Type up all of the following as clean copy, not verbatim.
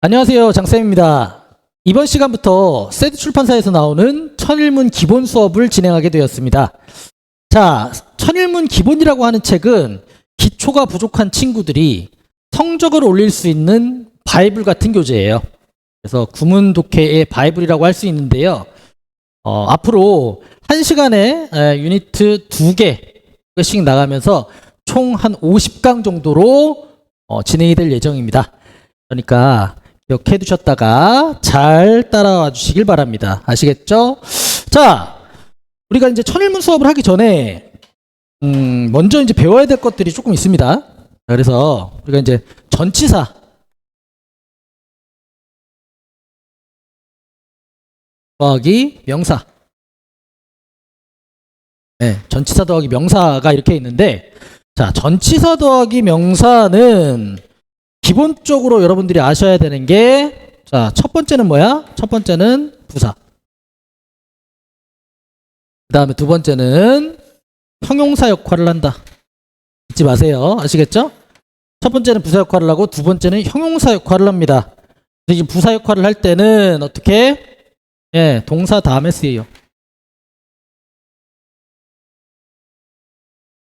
안녕하세요. 장쌤입니다. 이번 시간부터 세드 출판사에서 나오는 천일문 기본 수업을 진행하게 되었습니다. 자, 천일문 기본이라고 하는 책은 기초가 부족한 친구들이 성적을 올릴 수 있는 바이블 같은 교재예요. 그래서 구문독해의 바이블이라고 할 수 있는데요. 앞으로 1시간에 유니트 2개씩 나가면서 총 한 50강 정도로 진행이 될 예정입니다. 그러니까 기억해 두셨다가 잘 따라와 주시길 바랍니다. 아시겠죠? 자, 우리가 이제 천일문 수업을 하기 전에 먼저 이제 배워야 될 것들이 조금 있습니다. 그래서 우리가 이제 전치사 더하기 명사, 전치사 더하기 명사가 이렇게 있는데, 자, 전치사 더하기 명사는 기본적으로 여러분들이 아셔야 되는 게, 자, 첫 번째는 뭐야? 첫 번째는 부사. 그 다음에 두 번째는 형용사 역할을 한다. 잊지 마세요. 아시겠죠? 첫 번째는 부사 역할을 하고 두 번째는 형용사 역할을 합니다. 그래서 이 부사 역할을 할 때는 어떻게? 동사 다음에 쓰여요.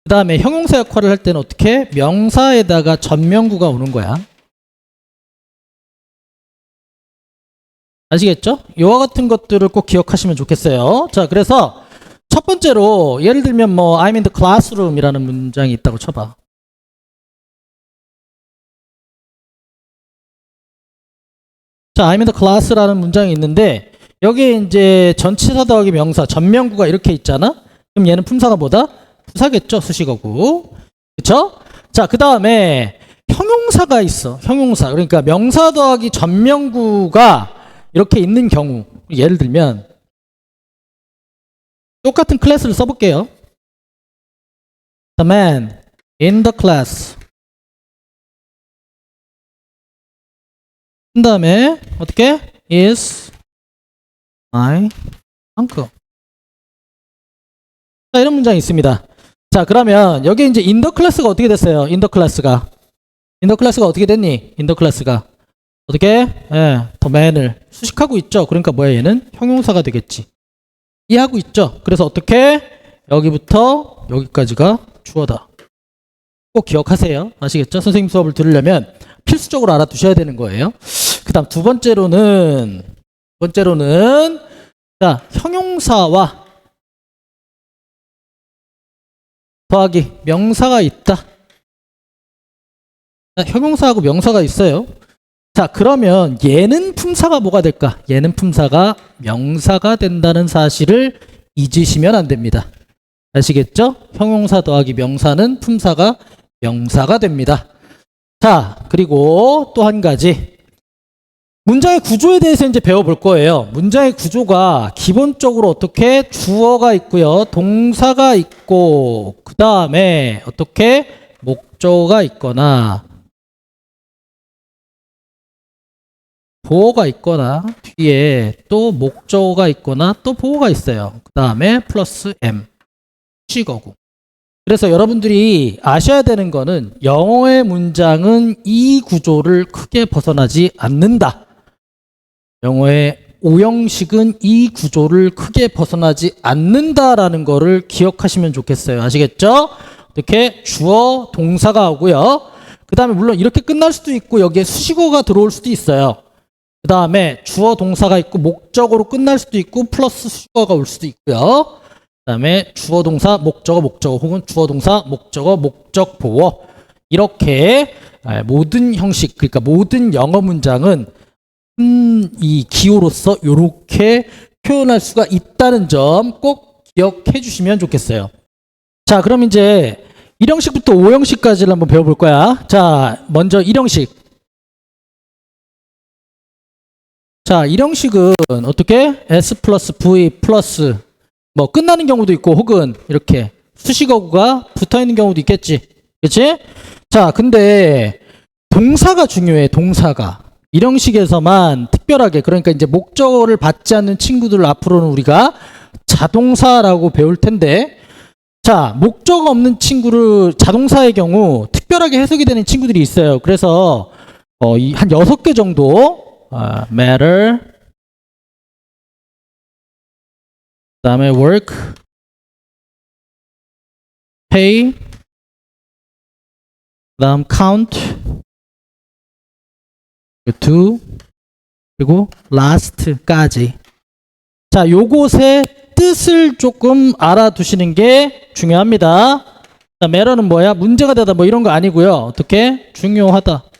그 다음에 형용사 역할을 할 때는 어떻게? 명사에다가 전명구가 오는 거야. 아시겠죠? 이와 같은 것들을 꼭 기억하시면 좋겠어요. 자, 그래서 첫 번째로 예를 들면 뭐 I'm in the classroom 이라는 문장이 있다고 쳐봐. 자, I'm in the class라는 문장이 있는데 여기에 이제 전치사 더하기 명사, 전명구가 이렇게 있잖아? 그럼 얘는 품사가 뭐다? 부사겠죠? 수식어구. 그쵸? 자, 그 다음에 형용사가 있어. 형용사. 그러니까 명사 더하기 전명구가 이렇게 있는 경우, 예를 들면 똑같은 클래스를 써볼게요. The man in the class. 그 다음에 어떻게? is my uncle. 자, 이런 문장이 있습니다. 자, 그러면 여기 이제 in the class가 어떻게 됐어요? in the class가 어떻게 됐니? in the class가 어떻게? the man을 수식하고 있죠. 그러니까 뭐야, 얘는 형용사가 되겠지. 이해하고 있죠. 그래서 어떻게? 여기부터 여기까지가 주어다. 꼭 기억하세요. 아시겠죠? 선생님 수업을 들으려면 필수적으로 알아두셔야 되는 거예요. 그 다음 두 번째로는 자, 형용사와 더하기 명사가 있다. 자, 형용사하고 명사가 있어요. 자, 그러면 얘는 품사가 뭐가 될까? 얘는 품사가 명사가 된다는 사실을 잊으시면 안 됩니다. 아시겠죠? 형용사 더하기 명사는 품사가 명사가 됩니다. 자, 그리고 또 한 가지. 문장의 구조에 대해서 이제 배워볼 거예요. 문장의 구조가 기본적으로 어떻게 주어가 있고요. 동사가 있고, 그 다음에 어떻게 목적어가 있거나, 보어가 있거나, 뒤에 또 목적어가 있거나, 또 보어가 있어요. 그 다음에 플러스 M. 수식어구. 그래서 여러분들이 아셔야 되는 거는 영어의 문장은 이 구조를 크게 벗어나지 않는다. 영어의 오형식은 이 구조를 크게 벗어나지 않는다라는 거를 기억하시면 좋겠어요. 아시겠죠? 이렇게 주어, 동사가 오고요. 그 다음에 물론 이렇게 끝날 수도 있고 여기에 수식어가 들어올 수도 있어요. 그 다음에 주어, 동사가 있고 목적어로 끝날 수도 있고 플러스 수식어가 올 수도 있고요. 그 다음에 주어, 동사, 목적어, 목적어 혹은 주어, 동사, 목적어, 목적, 보어 이렇게 모든 형식, 그러니까 모든 영어 문장은 이 기호로서 이렇게 표현할 수가 있다는 점 꼭 기억해 주시면 좋겠어요. 자, 그럼 이제 1형식부터 5형식까지를 한번 배워볼 거야. 자, 먼저 1형식. 자, 1형식은 어떻게? S 플러스 V 플러스 뭐 끝나는 경우도 있고 혹은 이렇게 수식어구가 붙어있는 경우도 있겠지. 그치? 자, 근데 동사가 중요해. 동사가. 1형식에서만 특별하게, 그러니까 이제 목적어를 받지 않는 친구들 앞으로는 우리가 자동사라고 배울 텐데, 자, 목적어 없는 친구를 자동사의 경우 특별하게 해석이 되는 친구들이 있어요. 그래서 한 6개 정도 matter, 그 다음에 work, pay, 그 다음 count, do, 그리고 last까지. 자, 요것의 뜻을 조금 알아두시는 게 중요합니다. 자, matter는 뭐야? 문제가 되다 뭐 이런 거 아니고요. 어떻게? 중요하다.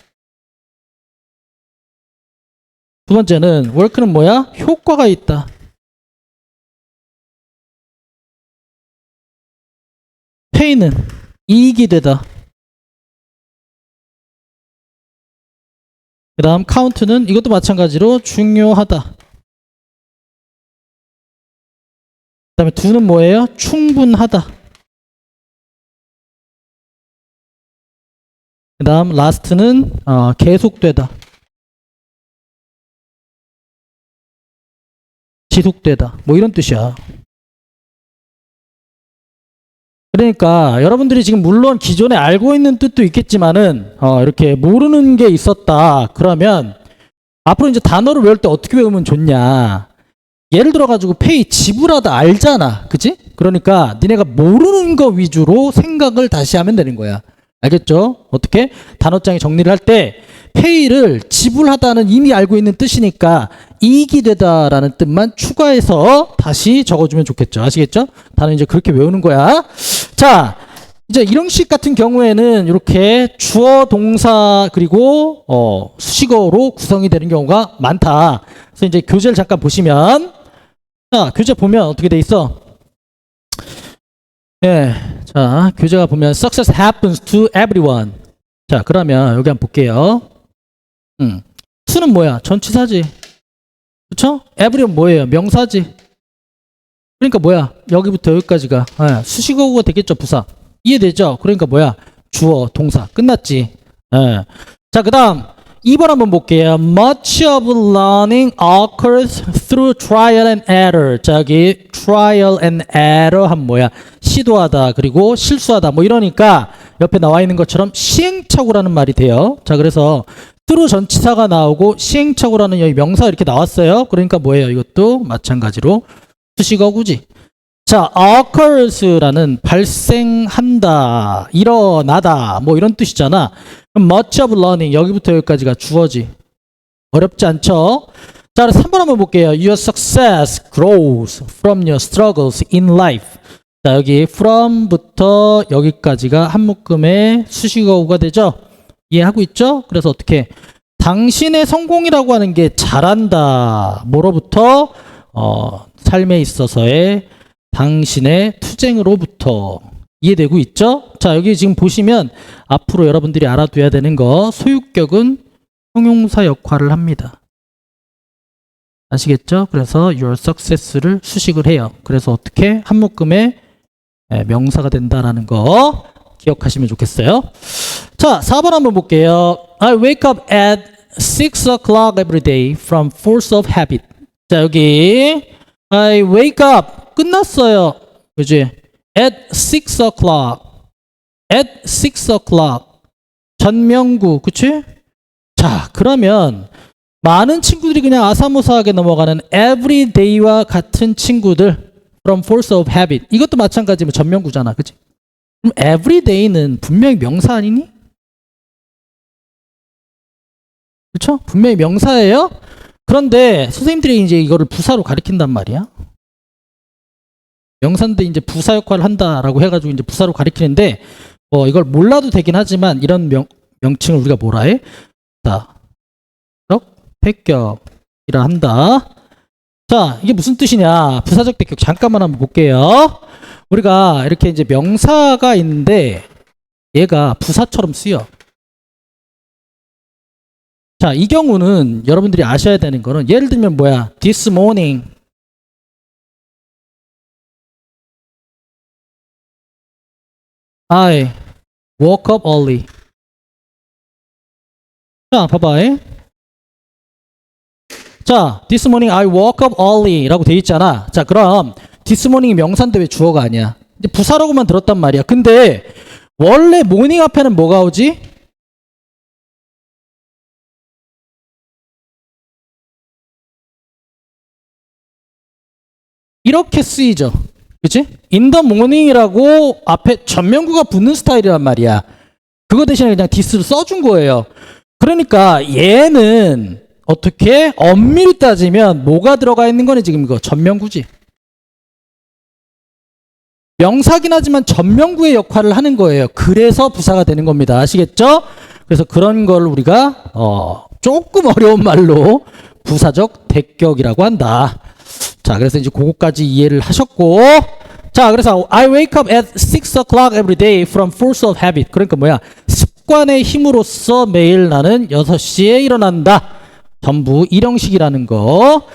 두 번째는 work는 뭐야? 효과가 있다. pay는 이익이 되다. 그 다음 count는 이것도 마찬가지로 중요하다. 그 다음에 do는 뭐예요? 충분하다. 그 다음 last는 계속되다. 지속되다. 뭐 이런 뜻이야. 그러니까 여러분들이 지금 물론 기존에 알고 있는 뜻도 있겠지만은 이렇게 모르는 게 있었다. 그러면 앞으로 이제 단어를 외울 때 어떻게 외우면 좋냐. 예를 들어 가지고 pay 지불하다 알잖아. 그치? 그러니까 니네가 모르는 거 위주로 생각을 다시 하면 되는 거야. 알겠죠? 어떻게? 단어장에 정리를 할 때 pay를 지불하다는 이미 알고 있는 뜻이니까 이익이 되다라는 뜻만 추가해서 다시 적어주면 좋겠죠. 아시겠죠? 단어 이제 그렇게 외우는 거야. 자, 이제 이런 식 같은 경우에는 이렇게 주어, 동사 그리고 수식어로 구성이 되는 경우가 많다. 그래서 이제 교재를 잠깐 보시면, 자, 교재 보면 어떻게 돼 있어? 예, 자, 교재가 보면 success happens to everyone. 자, 그러면 여기 한번 볼게요. to는 뭐야? 전치사지. 그쵸? everyone 뭐예요? 명사지. 그러니까 뭐야? 여기부터 여기까지가 수식어가 되겠죠, 부사. 이해되죠? 그러니까 뭐야? 주어, 동사. 끝났지. 자, 그 다음 2번 한번 볼게요. Much of learning occurs through trial and error. 자, 여기 trial and error 하면 뭐야? 시도하다 그리고 실수하다 뭐 이러니까 옆에 나와 있는 것처럼 시행착오라는 말이 돼요. 자, 그래서 through 전치사가 나오고 시행착오라는 여기 명사 이렇게 나왔어요. 그러니까 뭐예요? 이것도 마찬가지로 수식어구지. 자, occurs라는 발생한다, 일어나다 뭐 이런 뜻이잖아. 그럼 much of learning 여기부터 여기까지가 주어지. 어렵지 않죠? 자, 3번 한번 볼게요. Your success grows from your struggles in life. 자, 여기 from부터 여기까지가 한 묶음의 수식어구가 되죠. 이해하고 있죠? 그래서 어떻게? 당신의 성공이라고 하는 게 잘한다. 뭐로부터? 삶에 있어서의 당신의 투쟁으로부터. 이해되고 있죠? 자, 여기 지금 보시면 앞으로 여러분들이 알아둬야 되는 거 소유격은 형용사 역할을 합니다. 아시겠죠? 그래서 your success를 수식을 해요. 그래서 어떻게? 한 묶음의 명사가 된다라는 거 기억하시면 좋겠어요. 자, 4번 한번 볼게요. I wake up at 6 o'clock every day from force of habit. 자, 여기 I wake up 끝났어요. 그지? At 6 o'clock. At 6 o'clock. 전명구. 그치? 자, 그러면 많은 친구들이 그냥 아사무사하게 넘어가는 every day와 같은 친구들 from force of habit. 이것도 마찬가지면 전명구잖아. 그치? 그럼 every day는 분명히 명사 아니니? 그렇죠? 분명히 명사예요. 그런데 선생님들이 이제 이거를 부사로 가리킨단 말이야. 명사인데 이제 부사 역할을 한다라고 해가지고 이제 부사로 가리키는데 이걸 몰라도 되긴 하지만 이런 명칭을 우리가 뭐라 해? 자, 대격이라 한다. 자, 이게 무슨 뜻이냐? 부사적 대격 잠깐만 한번 볼게요. 우리가 이렇게 이제 명사가 있는데 얘가 부사처럼 쓰여. 자, 이 경우는 여러분들이 아셔야 되는 거는 예를 들면 뭐야? This morning. I woke up early. 자, 봐봐. 자, this morning I woke up early 라고 돼 있잖아. 자, 그럼 this morning이 명사인데 왜 주어가 아니야? 이제 부사라고만 들었단 말이야. 근데 원래 morning 앞에는 뭐가 오지? 이렇게 쓰이죠. 그치? in the morning이라고 앞에 전면구가 붙는 스타일이란 말이야. 그거 대신에 그냥 this를 써준 거예요. 그러니까 얘는 어떻게 엄밀히 따지면 뭐가 들어가 있는 거니 지금 이거 전면구지. 명사긴 하지만 전면구의 역할을 하는 거예요. 그래서 부사가 되는 겁니다. 아시겠죠? 그래서 그런 걸 우리가 조금 어려운 말로 부사적 대격이라고 한다. 자, 그래서 이제 그거까지 이해를 하셨고, 자, 그래서 I wake up at 6 o'clock every day from force of habit. 그러니까 뭐야? 습관의 힘으로써 매일 나는 6시에 일어난다. 전부 일형식이라는 거.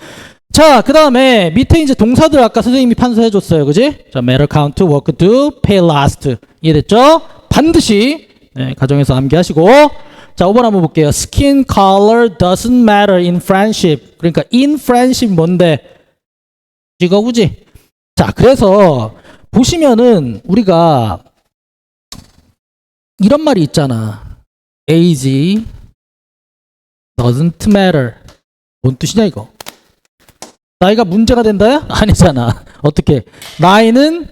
자, 그 다음에 밑에 이제 동사들 아까 선생님이 판서해 줬어요. 그지? 자, matter, count, work, do, pay last. 이해됐죠? 반드시 가정에서 암기하시고. 자, 5번 한번 볼게요. Skin color doesn't matter in friendship. 그러니까 in friendship 뭔데? 이거구지? 자, 그래서 보시면은 우리가 이런 말이 있잖아. age doesn't matter. 뭔 뜻이냐 이거? 나이가 문제가 된다야? 아니잖아. 어떻게? 나이는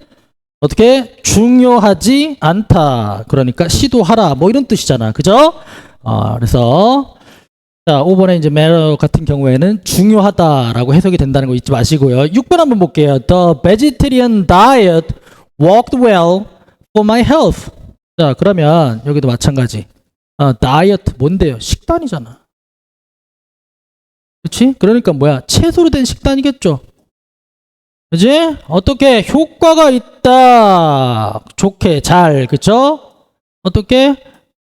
어떻게? 중요하지 않다. 그러니까 시도하라. 뭐 이런 뜻이잖아. 그죠? 그래서 자, 5번에 이제 matter 같은 경우에는 중요하다라고 해석이 된다는 거 잊지 마시고요. 6번 한번 볼게요. The vegetarian diet worked well for my health. 자, 그러면 여기도 마찬가지. 다이어트 뭔데요? 식단이잖아. 그렇지? 그러니까 뭐야? 채소로 된 식단이겠죠. 그지? 어떻게 효과가 있다. 좋게 잘, 그쵸? 어떻게?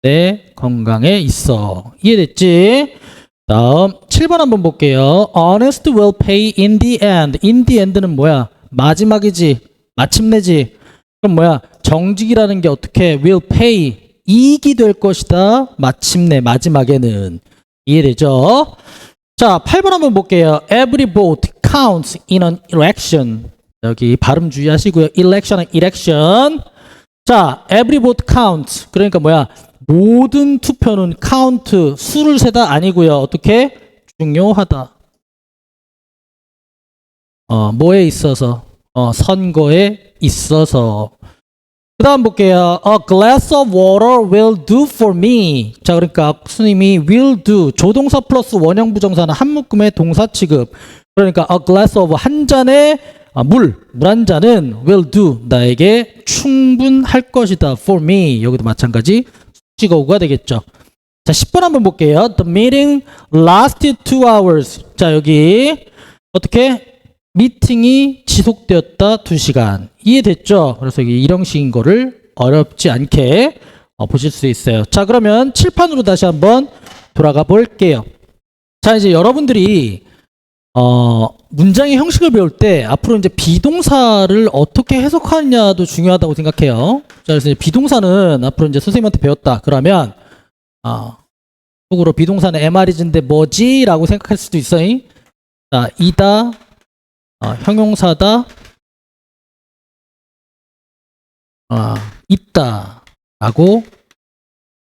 내 건강에 있어. 이해됐지? 다음 7번 한번 볼게요. Honest will pay in the end. In the end는 뭐야? 마지막이지. 마침내지. 그럼 뭐야? 정직이라는 게 어떻게? will pay. 이익이 될 것이다. 마침내 마지막에는. 이해되죠? 자, 8번 한번 볼게요. Every vote counts in an election. 여기 발음 주의하시고요. election. 자, every vote counts. 그러니까 뭐야? 모든 투표는 count, 수를 세다 아니고요. 어떻게? 중요하다. 뭐에 있어서? 선거에 있어서. 그 다음 볼게요. A glass of water will do for me. 자, 그러니까 스님이 will do. 조동사 플러스 원형 부정사는 한 묶음의 동사 취급. 그러니까 a glass of 한 잔의 물 한 잔은 will do. 나에게 충분할 것이다. for me. 여기도 마찬가지. 수식어구가 되겠죠. 자, 10번 한번 볼게요. The meeting lasted 2 hours. 자, 여기 어떻게? 미팅이 지속되었다 2시간. 이해됐죠? 그래서 이게 일형식인 거를 어렵지 않게 보실 수 있어요. 자, 그러면 칠판으로 다시 한번 돌아가 볼게요. 자, 이제 여러분들이 문장의 형식을 배울 때 앞으로 이제 비동사를 어떻게 해석하느냐도 중요하다고 생각해요. 자, 그래서 이제 비동사는 앞으로 이제 선생님한테 배웠다. 그러면 속으로 비동사는 MR이즈인데 뭐지? 라고 생각할 수도 있어요. 자, 이다. 형용사다. 있다 라고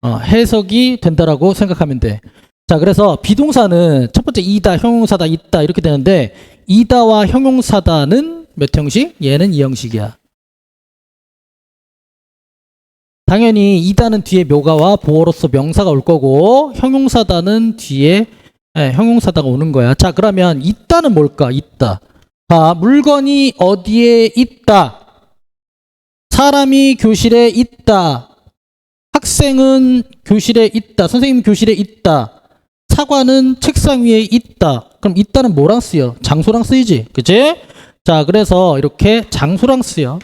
해석이 된다라고 생각하면 돼. 자, 그래서 비동사는 첫 번째 이다, 형용사다, 있다 이렇게 되는데 이다와 형용사다는 몇 형식? 얘는 이 형식이야. 당연히 이다는 뒤에 묘가와 보어로서 명사가 올 거고 형용사다는 뒤에 형용사다가 오는 거야. 자, 그러면 있다는 뭘까? 있다. 자, 물건이 어디에 있다. 사람이 교실에 있다. 학생은 교실에 있다. 선생님 교실에 있다. 사과는 책상 위에 있다. 그럼 있다는 뭐랑 쓰여? 장소랑 쓰이지. 그치? 자, 그래서 이렇게 장소랑 쓰여.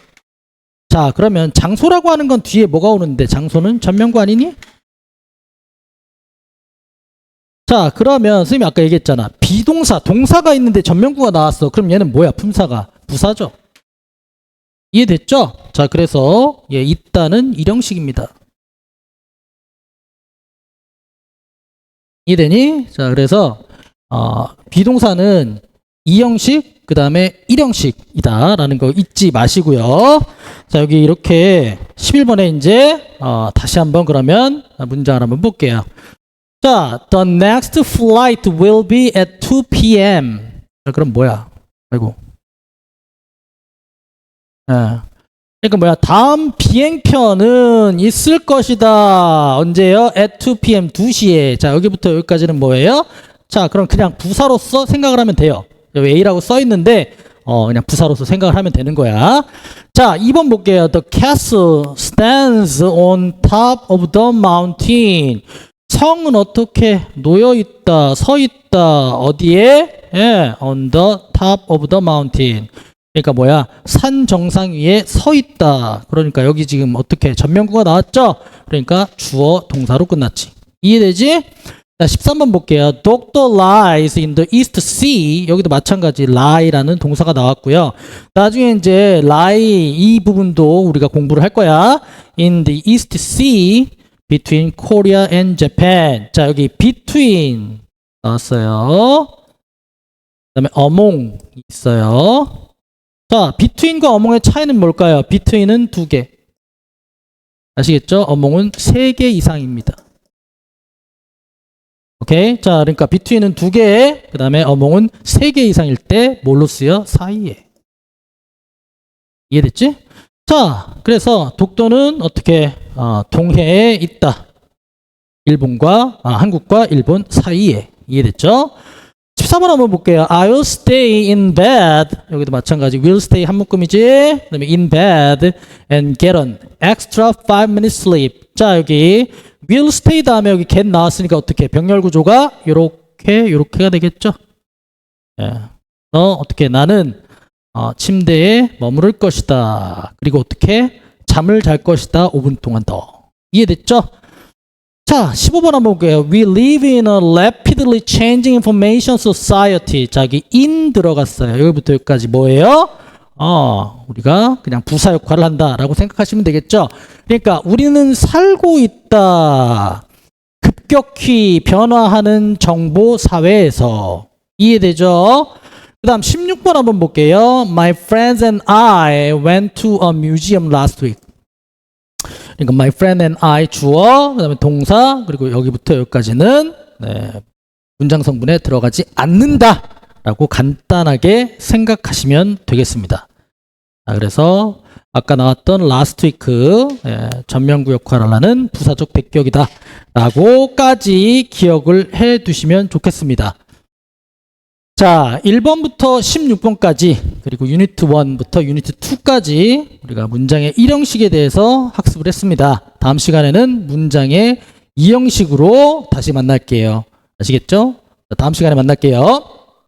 자, 그러면 장소라고 하는 건 뒤에 뭐가 오는데 장소는 전면구 아니니? 자, 그러면 선생님이 아까 얘기했잖아. 비동사, 동사가 있는데 전면구가 나왔어. 그럼 얘는 뭐야? 품사가. 부사죠. 이해됐죠? 자, 그래서 있다는 일형식입니다. 이해되니? 자, 그래서 비동사는 이형식, 그 다음에 일형식이다 라는 거 잊지 마시고요. 자, 여기 이렇게 11번에 이제 다시 한번 그러면 문장을 한번 볼게요. 자, the next flight will be at 2 p.m. 자, 그럼 뭐야? 아이고. 예. 그러니까 뭐야? 다음 비행편은 있을 것이다. 언제요? at 2 p.m. 2시에. 자, 여기부터 여기까지는 뭐예요? 자, 그럼 그냥 부사로서 생각을 하면 돼요. 여기 A라고 써 있는데 그냥 부사로서 생각을 하면 되는 거야. 자, 2번 볼게요. The castle stands on top of the mountain. 성은 어떻게 놓여 있다, 서 있다. 어디에? 예, on the top of the mountain. 그러니까 뭐야? 산 정상 위에 서 있다. 그러니까 여기 지금 어떻게 전면구가 나왔죠? 그러니까 주어 동사로 끝났지. 이해되지? 자, 13번 볼게요. Doctor lies in the East Sea. 여기도 마찬가지 lie라는 동사가 나왔고요. 나중에 이제 lie 이 부분도 우리가 공부를 할 거야. In the East Sea between Korea and Japan. 자, 여기 between 나왔어요. 그다음에 among 있어요. 자, between과 among의 차이는 뭘까요? between은 2개. 아시겠죠? among은 3개 이상입니다. 오케이? 자, 그러니까 between은 2개, 그 다음에 among은 3개 이상일 때 뭘로 쓰여? 사이에. 이해됐지? 자, 그래서 독도는 어떻게 동해에 있다. 일본과 한국과 일본 사이에. 이해됐죠? 14번 한번 볼게요. I'll stay in bed. 여기도 마찬가지. will stay 한 묶음이지. 그 다음에 in bed and get an extra 5 minutes sleep. 자, 여기 will stay 다음에 여기 get 나왔으니까 어떻게 병렬 구조가 요렇게가 되겠죠. 예. 어떻게 나는 침대에 머무를 것이다. 그리고 어떻게 잠을 잘 것이다. 5분 동안 더. 이해됐죠? 자, 15번 한번 볼게요. We live in a rapidly changing information society. 자, 여기 in 들어갔어요. 여기부터 여기까지 뭐예요? 우리가 그냥 부사 역할을 한다라고 생각하시면 되겠죠. 그러니까 우리는 살고 있다. 급격히 변화하는 정보 사회에서. 이해되죠? 그 다음 16번 한번 볼게요. My friends and I went to a museum last week. 그러니까 my friend and I 주어, 그 다음에 동사, 그리고 여기부터 여기까지는 문장 성분에 들어가지 않는다 라고 간단하게 생각하시면 되겠습니다. 그래서 아까 나왔던 last week 전면구 역할을 하는 부사적 대격이다 라고까지 기억을 해 두시면 좋겠습니다. 자, 1번부터 16번까지 그리고 유니트 1부터 유니트 2까지 우리가 문장의 1형식에 대해서 학습을 했습니다. 다음 시간에는 문장의 2형식으로 다시 만날게요. 아시겠죠? 다음 시간에 만날게요.